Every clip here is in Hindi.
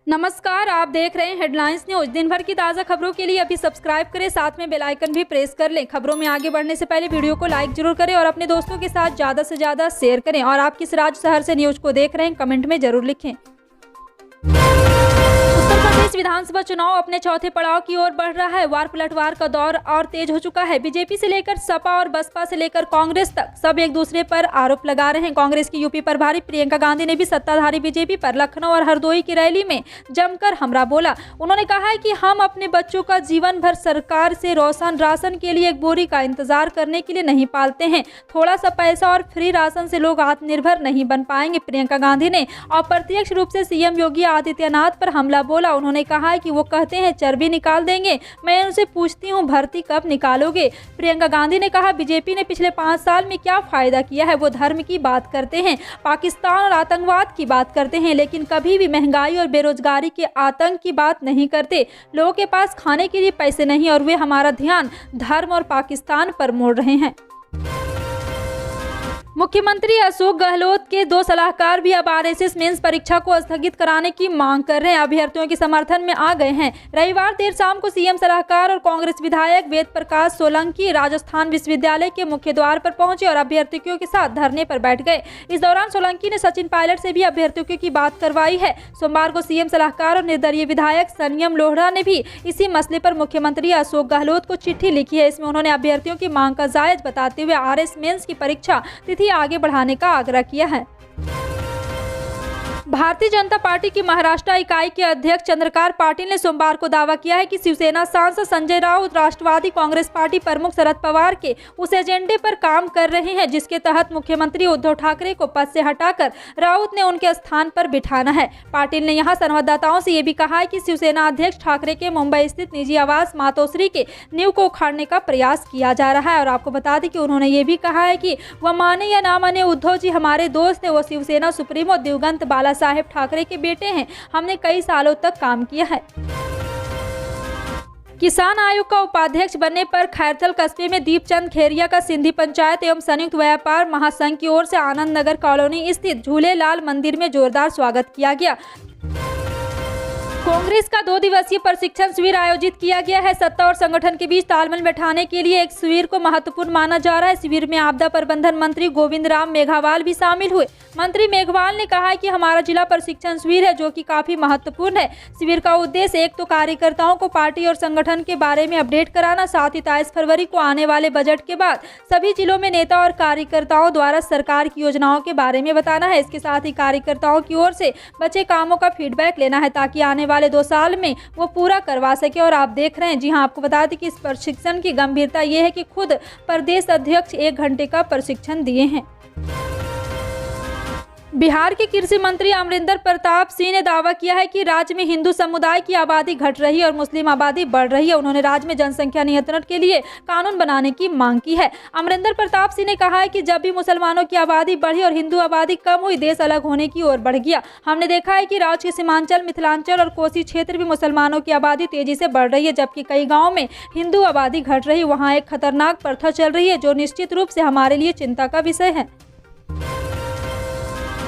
नमस्कार, आप देख रहे हैं हेडलाइंस न्यूज। दिन भर की ताज़ा खबरों के लिए अभी सब्सक्राइब करें, साथ में बेल आइकन भी प्रेस कर लें। खबरों में आगे बढ़ने से पहले वीडियो को लाइक जरूर करें और अपने दोस्तों के साथ ज़्यादा से ज़्यादा शेयर करें। और आप किस राज्य शहर से न्यूज को देख रहे हैं, कमेंट में जरूर लिखें। उत्तर प्रदेश विधानसभा चुनाव अपने चौथे पड़ाव की ओर बढ़ रहा है। वार पलटवार का दौर और तेज हो चुका है। बीजेपी से लेकर सपा और बसपा से लेकर कांग्रेस तक सब एक दूसरे पर आरोप लगा रहे हैं। कांग्रेस की यूपी प्रभारी प्रियंका गांधी ने भी सत्ताधारी बीजेपी पर लखनऊ और हरदोई की रैली में जमकर हमला बोला। उन्होंने कहा है कि हम अपने बच्चों का जीवन भर सरकार से रोशन राशन के लिए एक बोरी का इंतजार करने के लिए नहीं पालते हैं। थोड़ा सा पैसा और फ्री राशन से लोग आत्मनिर्भर नहीं बन पाएंगे। प्रियंका गांधी ने अप्रत्यक्ष रूप से सीएम योगी आदित्यनाथ पर हमला बोला। उन्होंने कहा है कि वो कहते हैं चर्बी निकाल देंगे, मैं उनसे पूछती हूँ भर्ती कब निकालोगे। प्रियंका गांधी ने कहा बीजेपी ने पिछले 5 साल में क्या फायदा किया है। वो धर्म की बात करते हैं, पाकिस्तान और आतंकवाद की बात करते हैं, लेकिन कभी भी महंगाई और बेरोजगारी के आतंक की बात नहीं करते। लोगों के पास खाने के लिए पैसे नहीं और वे हमारा ध्यान धर्म और पाकिस्तान पर मोड़ रहे हैं। मुख्यमंत्री अशोक गहलोत के 2 सलाहकार भी अब आरएसएस मेंस परीक्षा को स्थगित कराने की मांग कर रहे हैं। अभ्यर्थियों के समर्थन में आ गए हैं। रविवार देर शाम को सीएम सलाहकार और कांग्रेस विधायक वेद प्रकाश सोलंकी राजस्थान विश्वविद्यालय के मुख्य द्वार पर पहुंचे और अभ्यर्थियों के साथ धरने पर बैठ गए। इस दौरान सोलंकी ने सचिन पायलट से भी अभ्यर्थियों की बात करवाई है। सोमवार को सीएम सलाहकार और निर्दलीय विधायक संयम लोढ़ा ने भी इसी मसले पर मुख्यमंत्री अशोक गहलोत को चिट्ठी लिखी है। इसमें उन्होंने अभ्यर्थियों की मांग का जायज बताते हुए आरएस मेंस की परीक्षा तिथि आगे बढ़ाने का आग्रह किया है। भारतीय जनता पार्टी की महाराष्ट्र इकाई के अध्यक्ष चंद्रकांत पाटिल ने सोमवार को दावा किया है कि शिवसेना सांसद संजय राउत राष्ट्रवादी कांग्रेस पार्टी प्रमुख शरद पवार के उस एजेंडे पर काम कर रहे हैं जिसके तहत मुख्यमंत्री उद्धव ठाकरे को पद से हटाकर राउत ने उनके स्थान पर बिठाना है। पाटिल ने यहां संवाददाताओं से ये भी कहा है कि शिवसेना अध्यक्ष ठाकरे के मुंबई स्थित निजी आवास मातोश्री के नींव को उखाड़ने का प्रयास किया जा रहा है। और आपको बता दें कि उन्होंने ये भी कहा है कि वह माने या ना माने उद्धव जी हमारे दोस्त है। वो शिवसेना सुप्रीमो दिवंगत बाला साहेब ठाकरे के बेटे हैं। हमने कई सालों तक काम किया है। किसान आयोग का उपाध्यक्ष बनने पर खैरथल कस्बे में दीपचंद खेरिया का सिंधी पंचायत एवं संयुक्त व्यापार महासंघ की ओर से आनंद नगर कॉलोनी स्थित झूलेलाल मंदिर में जोरदार स्वागत किया गया। कांग्रेस का 2 दिवसीय प्रशिक्षण शिविर आयोजित किया गया है। सत्ता और संगठन के बीच तालमेल बैठाने के लिए एक शिविर को महत्वपूर्ण माना जा रहा है। शिविर में आपदा प्रबंधन मंत्री गोविंद राम मेघवाल भी शामिल हुए। मंत्री मेघवाल ने कहा है कि हमारा जिला प्रशिक्षण शिविर है जो कि काफी महत्वपूर्ण है। शिविर का उद्देश्य एक तो कार्यकर्ताओं को पार्टी और संगठन के बारे में अपडेट कराना, साथ ही 23 फरवरी को आने वाले बजट के बाद सभी जिलों में नेता और कार्यकर्ताओं द्वारा सरकार की योजनाओं के बारे में बताना है। इसके साथ ही कार्यकर्ताओं की ओर से बचे कामों का फीडबैक लेना है ताकि आने वाले 2 साल में वो पूरा करवा सके। और आप देख रहे हैं, जी हाँ, आपको बता दें कि इस प्रशिक्षण की गंभीरता ये है कि खुद प्रदेश अध्यक्ष 1 घंटे का प्रशिक्षण दिए हैं। बिहार के कृषि मंत्री अमरिंदर प्रताप सिंह ने दावा किया है कि राज्य में हिंदू समुदाय की आबादी घट रही है और मुस्लिम आबादी बढ़ रही है। उन्होंने राज्य में जनसंख्या नियंत्रण के लिए कानून बनाने की मांग की है। अमरिंदर प्रताप सिंह ने कहा है कि जब भी मुसलमानों की आबादी बढ़ी और हिंदू आबादी कम हुई, देश अलग होने की ओर बढ़ गया। हमने देखा है कि राज्य के सीमांचल, मिथिलांचल और कोसी क्षेत्र में मुसलमानों की आबादी तेजी से बढ़ रही है, जबकि कई गाँव में हिंदू आबादी घट रही है। वहाँ एक खतरनाक प्रथा चल रही है जो निश्चित रूप से हमारे लिए चिंता का विषय है।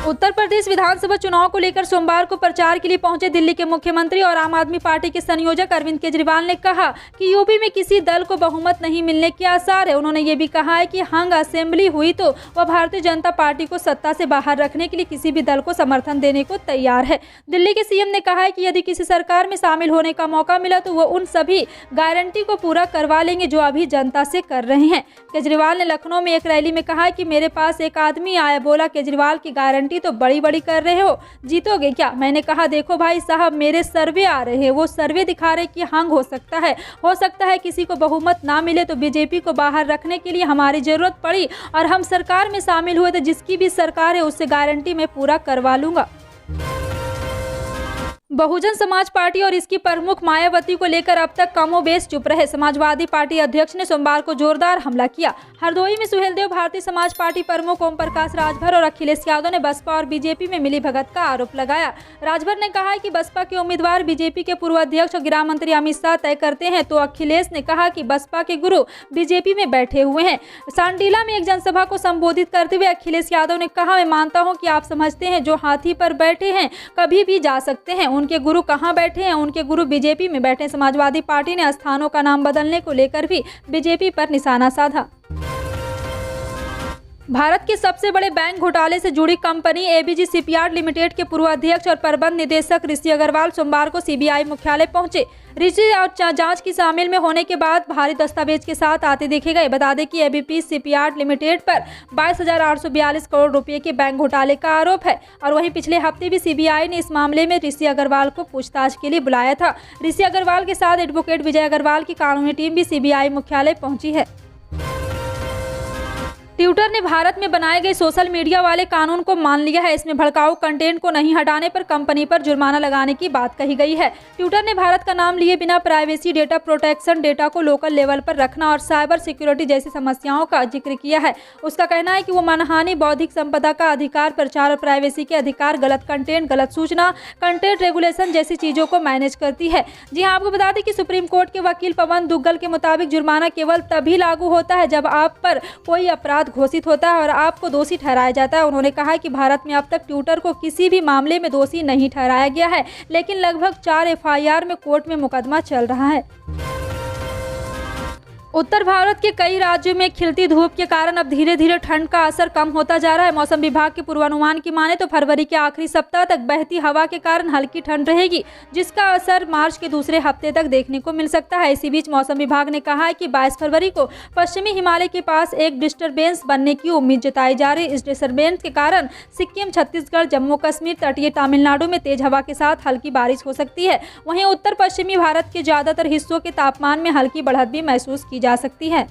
उत्तर प्रदेश विधानसभा चुनाव को लेकर सोमवार को प्रचार के लिए पहुंचे दिल्ली के मुख्यमंत्री और आम आदमी पार्टी के संयोजक अरविंद केजरीवाल ने कहा कि यूपी में किसी दल को बहुमत नहीं मिलने के आसार है। उन्होंने ये भी कहा है कि हंग असेंबली हुई तो वह भारतीय जनता पार्टी को सत्ता से बाहर रखने के लिए किसी भी दल को समर्थन देने को तैयार है। दिल्ली के सीएम ने कहा है कि यदि किसी सरकार में शामिल होने का मौका मिला तो वह उन सभी गारंटी को पूरा करवा लेंगे जो अभी जनता से कर रहे हैं। केजरीवाल ने लखनऊ में एक रैली में कहा कि मेरे पास एक आदमी आया, बोला केजरीवाल की गारंटी तो बड़ी बड़ी कर रहे हो, जीतोगे क्या? मैंने कहा देखो भाई साहब, मेरे सर्वे आ रहे हैं, वो सर्वे दिखा रहे कि हंग हो सकता है किसी को बहुमत ना मिले तो बीजेपी को बाहर रखने के लिए हमारी जरूरत पड़ी और हम सरकार में शामिल हुए तो जिसकी भी सरकार है उससे गारंटी मैं पूरा करवा लूंगा। बहुजन समाज पार्टी और इसकी प्रमुख मायावती को लेकर अब तक कमोबेश चुप रहे। समाजवादी पार्टी अध्यक्ष ने सोमवार को जोरदार हमला किया। हरदोई में सुहेलदेव भारतीय समाज पार्टी प्रमुख ओम प्रकाश राजभर और अखिलेश यादव ने बसपा और बीजेपी में मिलीभगत का आरोप लगाया। राजभर ने कहा कि बसपा के उम्मीदवार बीजेपी के पूर्व अध्यक्ष और गृह मंत्री अमित शाह तय करते हैं, तो अखिलेश ने कहा कि बसपा के गुरु बीजेपी में बैठे हुए हैं। सांडीला में एक जनसभा को संबोधित करते हुए अखिलेश यादव ने कहा, मैं मानता हूँ कि आप समझते हैं जो हाथी पर बैठे हैं कभी भी जा सकते हैं, उनके गुरु कहां बैठे हैं? उनके गुरु बीजेपी में बैठे। समाजवादी पार्टी ने स्थानों का नाम बदलने को लेकर भी बीजेपी पर निशाना साधा। भारत के सबसे बड़े बैंक घोटाले से जुड़ी कंपनी एबीजी शिपयार्ड लिमिटेड के पूर्व अध्यक्ष और प्रबंध निदेशक ऋषि अग्रवाल सोमवार को सीबीआई मुख्यालय पहुंचे। ऋषि और जांच की शामिल में होने के बाद भारी दस्तावेज के साथ आते देखे गए। बता दें कि एबीजी शिपयार्ड लिमिटेड पर 22,842 करोड़ रुपए के बैंक घोटाले का आरोप है और वहीं पिछले हफ्ते भी सीबीआई ने इस मामले में ऋषि अग्रवाल को पूछताछ के लिए बुलाया था। ऋषि अग्रवाल के साथ एडवोकेट विजय अग्रवाल की कानूनी टीम भी सीबीआई मुख्यालय पहुंची है। ट्विटर ने भारत में बनाए गए सोशल मीडिया वाले कानून को मान लिया है। इसमें भड़काऊ कंटेंट को नहीं हटाने पर कंपनी पर जुर्माना लगाने की बात कही गई है। ट्विटर ने भारत का नाम लिए बिना प्राइवेसी, डेटा प्रोटेक्शन, डेटा को लोकल लेवल पर रखना और साइबर सिक्योरिटी जैसी समस्याओं का जिक्र किया है। उसका कहना है कि वो मानहानि, बौद्धिक संपदा का अधिकार, प्रचार और प्राइवेसी के अधिकार, गलत कंटेंट, गलत सूचना, कंटेंट रेगुलेशन जैसी चीजों को मैनेज करती है। जी हाँ, आपको बता दें कि सुप्रीम कोर्ट के वकील पवन दुग्गल के मुताबिक जुर्माना केवल तभी लागू होता है जब आप पर कोई अपराध घोषित होता है और आपको दोषी ठहराया जाता है। उन्होंने कहा कि भारत में अब तक ट्विटर को किसी भी मामले में दोषी नहीं ठहराया गया है, लेकिन लगभग 4 एफआईआर में कोर्ट में मुकदमा चल रहा है। उत्तर भारत के कई राज्यों में खिलती धूप के कारण अब धीरे धीरे ठंड का असर कम होता जा रहा है। मौसम विभाग के पूर्वानुमान की माने तो फरवरी के आखिरी सप्ताह तक बहती हवा के कारण हल्की ठंड रहेगी, जिसका असर मार्च के दूसरे हफ्ते तक देखने को मिल सकता है। इसी बीच मौसम विभाग ने कहा है कि 22 फरवरी को पश्चिमी हिमालय के पास एक डिस्टर्बेंस बनने की उम्मीद जताई जा रही है। इस डिस्टर्बेंस के कारण सिक्किम, छत्तीसगढ़, जम्मू कश्मीर, तटीय तमिलनाडु में तेज हवा के साथ हल्की बारिश हो सकती है। वहीं उत्तर पश्चिमी भारत के ज्यादातर हिस्सों के तापमान में हल्की बढ़त भी महसूस की जा सकती है।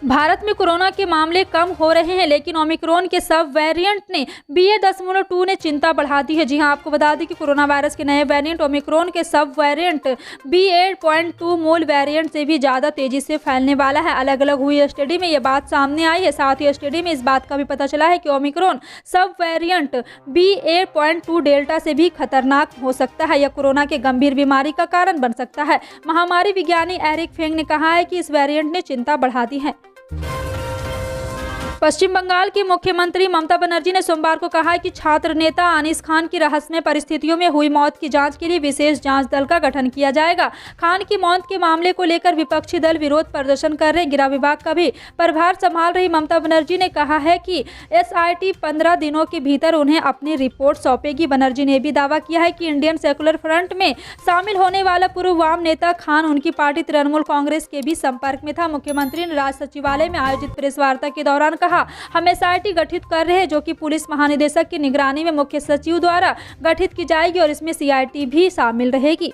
भारत में कोरोना के मामले कम हो रहे हैं, लेकिन ओमिक्रॉन के सब वेरिएंट ने BA.2 ने चिंता बढ़ा दी है। जी हां, आपको बता दें कि कोरोना वायरस के नए वेरिएंट ओमिक्रॉन के सब वेरिएंट BA.2 मूल वेरिएंट से भी ज़्यादा तेजी से फैलने वाला है। अलग अलग हुई स्टडी में ये बात सामने आई है। साथ ही स्टडी में इस बात का भी पता चला है कि ओमिक्रॉन सब वेरिएंट BA.2 डेल्टा से भी खतरनाक हो सकता है या कोरोना के गंभीर बीमारी का कारण बन सकता है। महामारी विज्ञानी एरिक फेंग ने कहा है कि इस वेरिएंट ने चिंता बढ़ा दी है। पश्चिम बंगाल की मुख्यमंत्री ममता बनर्जी ने सोमवार को कहा है कि छात्र नेता अनीस खान की रहस्यमय परिस्थितियों में हुई मौत की जांच के लिए विशेष जांच दल का गठन किया जाएगा। खान की मौत के मामले को लेकर विपक्षी दल विरोध प्रदर्शन कर रहे। गृह विभाग का भी प्रभार संभाल रही ममता बनर्जी ने कहा है कि SIT 15 दिनों के भीतर उन्हें अपनी रिपोर्ट सौंपेगी। बनर्जी ने भी दावा किया है कि इंडियन सेकुलर फ्रंट में शामिल होने वाला पूर्व वाम नेता खान उनकी पार्टी तृणमूल कांग्रेस के भी संपर्क में था। मुख्यमंत्री ने राज्य सचिवालय में आयोजित प्रेस वार्ता के दौरान कहा, हम SIT गठित कर रहे हैं जो कि पुलिस महानिदेशक की निगरानी में मुख्य सचिव द्वारा गठित की जाएगी और इसमें CIT भी शामिल रहेगी।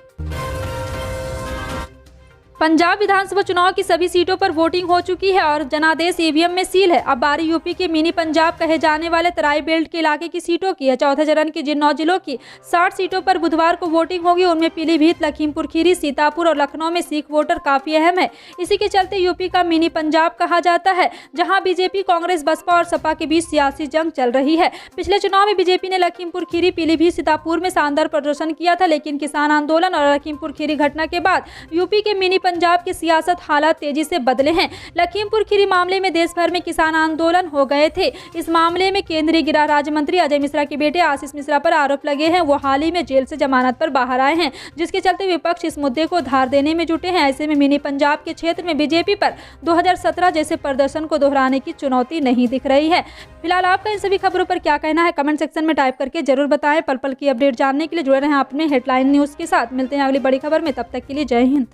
पंजाब विधानसभा चुनाव की सभी सीटों पर वोटिंग हो चुकी है और जनादेश EVM में सील है। अब बारी यूपी के मिनी पंजाब कहे जाने वाले तराई बेल्ट के इलाके की सीटों की है। चौथे चरण की जिन 9 जिलों की 60 सीटों पर बुधवार को वोटिंग होगी, उनमें पीलीभीत, लखीमपुर खीरी, सीतापुर और लखनऊ में सिख वोटर काफी अहम है। इसी के चलते यूपी का मिनी पंजाब कहा जाता है, जहाँ बीजेपी, कांग्रेस, बसपा और सपा के बीच सियासी जंग चल रही है। पिछले चुनाव में बीजेपी ने लखीमपुर खीरी, पीलीभीत, सीतापुर में शानदार प्रदर्शन किया था, लेकिन किसान आंदोलन और लखीमपुर खीरी घटना के बाद यूपी के मिनी पंजाब के सियासत हालात तेजी से बदले हैं। लखीमपुर खीरी मामले में देश भर में किसान आंदोलन हो गए थे। इस मामले में केंद्रीय गृह राज्य मंत्री अजय मिश्रा के बेटे आशीष मिश्रा पर आरोप लगे हैं। वो हाल ही में जेल से जमानत पर बाहर आए हैं, जिसके चलते विपक्ष इस मुद्दे को धार देने में जुटे हैं। ऐसे में मिनी पंजाब के क्षेत्र में बीजेपी पर 2017 जैसे प्रदर्शन को दोहराने की चुनौती नहीं दिख रही है। फिलहाल आपका इन सभी खबरों पर क्या कहना है, कमेंट सेक्शन में टाइप करके जरूर बताएं। पल पल की अपडेट जानने के लिए जुड़े रहें अपने हेडलाइन न्यूज के साथ। मिलते हैं अगली बड़ी खबर में, तब तक के लिए जय हिंद।